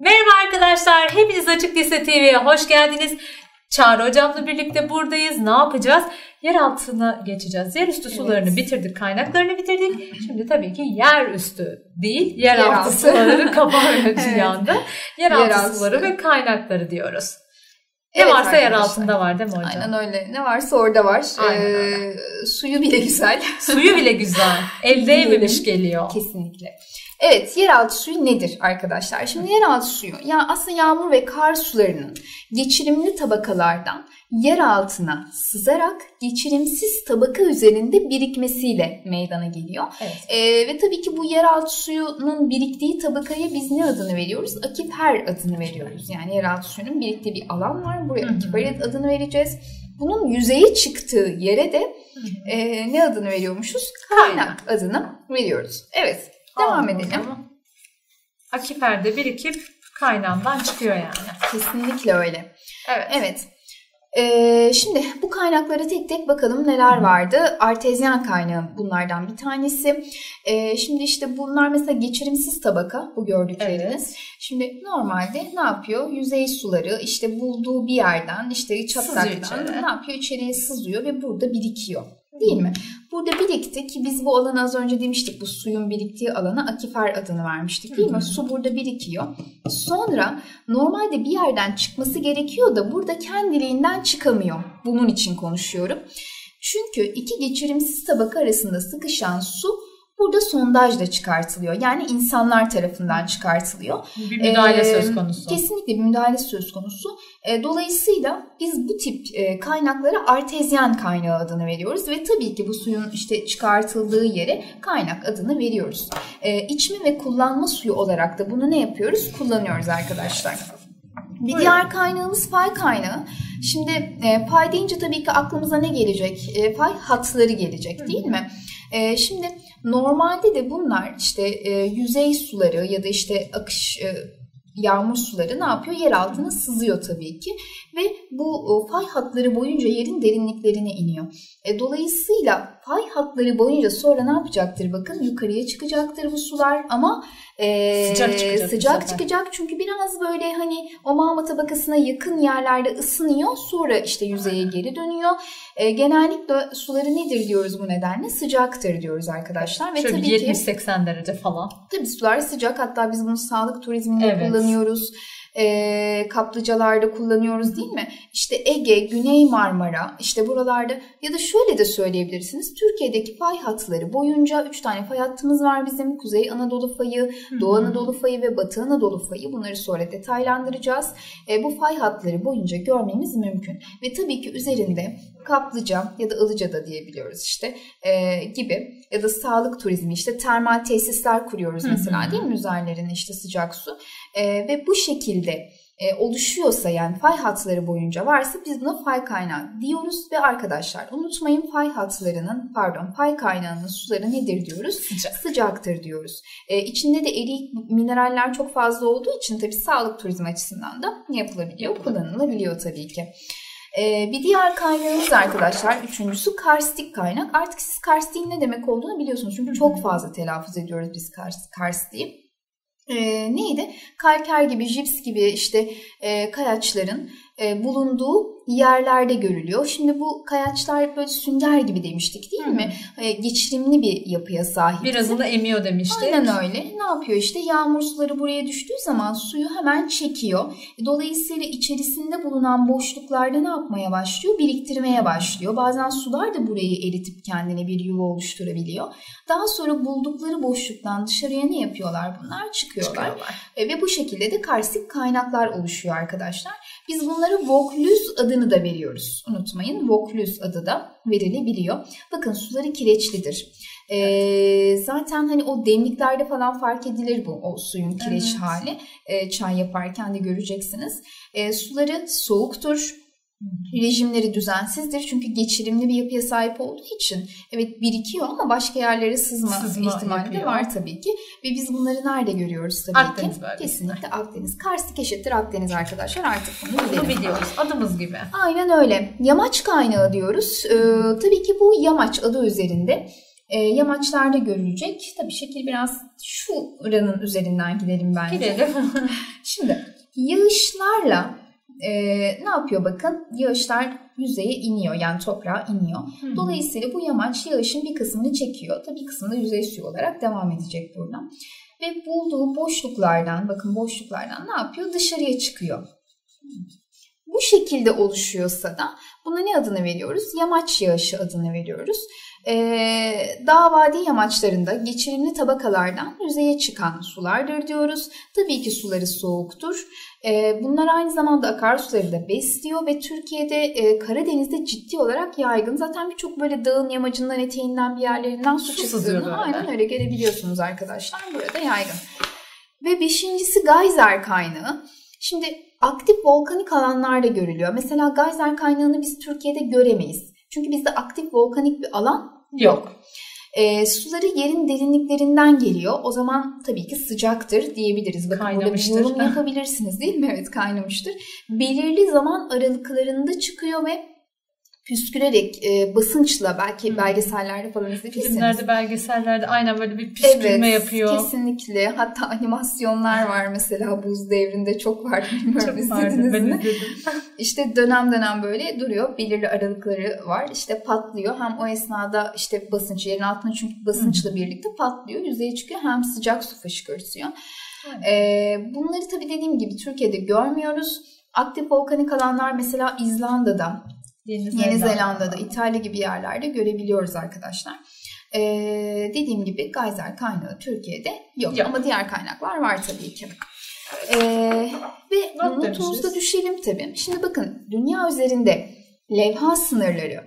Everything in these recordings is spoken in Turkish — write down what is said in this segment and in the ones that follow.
Merhaba arkadaşlar, hepiniz Açık Lise TV'ye hoş geldiniz. Çağrı hocamla birlikte buradayız. Ne yapacağız? Yer altına geçeceğiz. Yerüstü sularını bitirdik, kaynaklarını bitirdik. Şimdi tabii ki yerüstü değil, yeraltı suları kabarıyor yanda. Yeraltı suları ve kaynakları diyoruz. Ne varsa arkadaşlar. Yer altında var değil mi hocam? Aynen öyle. Ne varsa orada var. Suyu bile güzel. Suyu bile güzel. El değmemiş geliyor. Kesinlikle. Evet, yeraltı suyu nedir arkadaşlar? Şimdi yeraltı suyu, aslında yağmur ve kar sularının geçirimli tabakalardan yer altına sızarak geçirimsiz tabaka üzerinde birikmesiyle meydana geliyor. Evet. Ve tabii ki bu yeraltı suyunun biriktiği tabakaya biz ne adını veriyoruz? Akifer adını veriyoruz. Yani yeraltı suyunun biriktiği bir alan var. Buraya akifer adını vereceğiz. Bunun yüzeye çıktığı yere de ne adını veriyormuşuz? Kaynak adını veriyoruz. Evet. Devam edelim. Akiferde birikip kaynağından çıkıyor yani. Kesinlikle öyle. Evet. Şimdi bu kaynaklara tek tek bakalım neler vardı. Artezyen kaynağı bunlardan bir tanesi. Şimdi işte bunlar mesela geçirimsiz tabaka, bu gördükleriniz. Evet. Şimdi normalde ne yapıyor? Yüzey suları işte bulduğu bir yerden, işte çatlaktan ne yapıyor? İçeriye sızıyor ve burada birikiyor. Değil mi? Burada birikti ki biz bu alanı az önce demiştik, bu suyun biriktiği alana akifer adını vermiştik değil mi? Su burada birikiyor. Sonra normalde bir yerden çıkması gerekiyor da burada kendiliğinden çıkamıyor. Bunun için konuşuyorum. Çünkü iki geçirimsiz tabaka arasında sıkışan su burada sondajla çıkartılıyor. Yani insanlar tarafından çıkartılıyor. Bir müdahale söz konusu. Kesinlikle bir müdahale söz konusu. Dolayısıyla biz bu tip kaynaklara artezyen kaynağı adını veriyoruz. Ve tabii ki bu suyun işte çıkartıldığı yere kaynak adını veriyoruz. İçme ve kullanma suyu olarak da bunu ne yapıyoruz? Kullanıyoruz arkadaşlar. Bir diğer kaynağımız fay kaynağı. Şimdi fay deyince tabii ki aklımıza ne gelecek? Fay hatları gelecek değil mi? Şimdi normalde de bunlar işte yüzey suları ya da işte akış yağmur suları ne yapıyor? Yer altına sızıyor tabii ki ve bu fay hatları boyunca yerin derinliklerine iniyor. Dolayısıyla fay hatları boyunca sonra ne yapacaktır? Bakın yukarıya çıkacaktır bu sular ama sıcak çıkacak çünkü biraz böyle hani o mağma tabakasına yakın yerlerde ısınıyor, sonra işte yüzeye geri dönüyor. Genellikle suları nedir diyoruz bu nedenle? Sıcaktır diyoruz arkadaşlar. Ve şöyle tabii 70-80 derece falan. Tabii sular sıcak, hatta biz bunu sağlık turizminde kullanıyoruz. Kaplıcalarda kullanıyoruz değil mi? İşte Ege, Güney Marmara, işte buralarda ya da şöyle de söyleyebilirsiniz. Türkiye'deki fay hatları boyunca 3 tane fay hattımız var bizim. Kuzey Anadolu fayı, Doğu Anadolu fayı ve Batı Anadolu fayı. Bunları sonra detaylandıracağız. Bu fay hatları boyunca görmemiz mümkün. Ve tabii ki üzerinde kaplıca ya da Ilıca'da diyebiliyoruz işte gibi ya da sağlık turizmi, işte termal tesisler kuruyoruz mesela değil mi? Üzerlerine işte sıcak su. Ve bu şekilde oluşuyorsa, yani fay hatları boyunca varsa biz buna fay kaynağı diyoruz. Ve arkadaşlar unutmayın, fay kaynağının suları nedir diyoruz? Sıcaktır diyoruz. İçinde de eriyik mineraller çok fazla olduğu için tabii sağlık turizmi açısından da ne yapılabiliyor? Kullanılabiliyor tabii ki. Bir diğer kaynağımız arkadaşlar, üçüncüsü karstik kaynak. Artık siz karstiğin ne demek olduğunu biliyorsunuz. Çünkü çok fazla telaffuz ediyoruz biz karstiği. Neydi? Kalker gibi, jips gibi işte kayaçların bulunduğu yerlerde görülüyor. Şimdi bu kayaçlar böyle sünger gibi demiştik değil mi? Geçirimli bir yapıya sahip. Birazını emiyor demiştik. Aynen öyle. Ne yapıyor işte? Yağmur suları buraya düştüğü zaman suyu hemen çekiyor. Dolayısıyla içerisinde bulunan boşluklarda ne yapmaya başlıyor? Biriktirmeye başlıyor. Bazen sular da burayı eritip kendine bir yuva oluşturabiliyor. Daha sonra buldukları boşluktan dışarıya ne yapıyorlar bunlar? Çıkıyorlar. Ve bu şekilde de karstik kaynaklar oluşuyor arkadaşlar. Biz bunlara Vaucluse adını da veriyoruz. Unutmayın, Vaucluse adı da verilebiliyor. Bakın suları kireçlidir. Zaten hani o demliklerde falan fark edilir bu o suyun kireç hali. Çay yaparken de göreceksiniz. Suları soğuktur. Rejimleri düzensizdir çünkü geçirimli bir yapıya sahip olduğu için evet birikiyor ama başka yerlere sızma ihtimali de var tabii ki. Ve biz bunları nerede görüyoruz tabii Akdeniz ki? Bölgesi. Kesinlikle Akdeniz. Karstik eşittir Akdeniz arkadaşlar, artık bunu biliyoruz. Adımız gibi. Aynen öyle. Yamaç kaynağı diyoruz. Tabii ki bu yamaç adı üzerinde. yamaçlarda görülecek. Tabii şekil biraz şuranın üzerinden gidelim bence. Gidelim. Şimdi yağışlarla ne yapıyor bakın? Yağışlar yüzeye iniyor, yani toprağa iniyor. Dolayısıyla bu yamaç yağışın bir kısmını çekiyor. Tabii bir kısmı da yüzey suyu olarak devam edecek buradan. Ve bulduğu boşluklardan, bakın boşluklardan ne yapıyor? Dışarıya çıkıyor. Bu şekilde oluşuyorsa da buna ne adını veriyoruz? Yamaç yağışı adını veriyoruz. Dağ vadi yamaçlarında geçirimli tabakalardan yüzeye çıkan sulardır diyoruz. Tabii ki suları soğuktur. Bunlar aynı zamanda akarsuları da besliyor ve Türkiye'de Karadeniz'de ciddi olarak yaygın. Zaten birçok böyle dağın yamacından, eteğinden bir yerlerinden su çıktığını aynen öyle görebiliyorsunuz arkadaşlar. Burada yaygın. Ve beşincisi geyser kaynağı. Şimdi aktif volkanik alanlarda görülüyor. Mesela geyser kaynağını biz Türkiye'de göremeyiz. Çünkü bizde aktif volkanik bir alan yok. Suları yerin derinliklerinden geliyor. O zaman tabii ki sıcaktır diyebiliriz. Bakın burada bir yorum yapabilirsiniz değil mi? Evet, kaynamıştır. Belirli zaman aralıklarında çıkıyor ve püskürerek basınçla, belki belgesellerde falan izlediyseniz. Filmlerde, belgesellerde aynen böyle bir püskürme yapıyor. Kesinlikle. Hatta animasyonlar var mesela, buz devrinde çok var. Bilmiyorum, izlediniz mi? İşte dönem dönem böyle duruyor. Belirli aralıkları var. İşte patlıyor. Hem o esnada işte basınç, yerin altına çünkü basınçla birlikte patlıyor. Yüzeye çıkıyor. Hem sıcak su fışkırtıyor. Bunları tabii dediğim gibi Türkiye'de görmüyoruz. Aktif volkanik alanlar mesela İzlanda'da, Yeni Zelanda'da, İtalya gibi yerlerde görebiliyoruz arkadaşlar. Dediğim gibi geyser kaynağı Türkiye'de yok. Ama diğer kaynaklar var tabii ki. Ve notumuza düşelim tabii. Şimdi bakın, dünya üzerinde levha sınırları,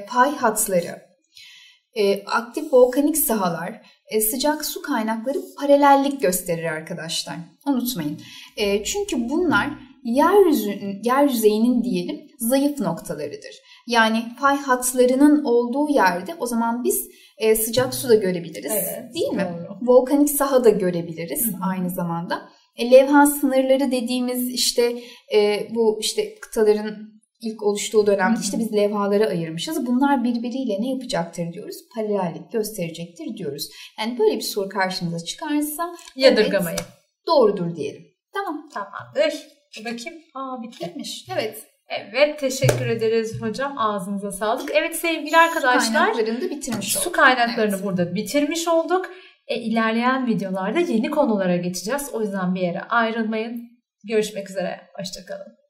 pay hatları, aktif volkanik sahalar, sıcak su kaynakları paralellik gösterir arkadaşlar. Unutmayın. Çünkü bunlar yer yüzeyinin diyelim zayıf noktalarıdır. Yani pay hatlarının olduğu yerde o zaman biz sıcak su da görebiliriz, değil mi? Doğru. Volkanik saha da görebiliriz aynı zamanda. Levha sınırları dediğimiz işte bu işte kıtaların ilk oluştuğu dönemde işte biz levhalara ayırmışız. Bunlar birbiriyle ne yapacaktır diyoruz? Paralellik gösterecektir diyoruz. Yani böyle bir soru karşımıza çıkarsa yadırgamayın. Evet, doğrudur diyelim. Tamam. Tamamdır. Bakayım. Bitmiş. Evet. Evet, teşekkür ederiz hocam. Ağzınıza sağlık. Evet sevgili arkadaşlar. Su kaynaklarını da bitirmiş olduk. Su kaynaklarını burada bitirmiş olduk. İlerleyen videolarda yeni konulara geçeceğiz. O yüzden bir yere ayrılmayın. Görüşmek üzere. Hoşça kalın.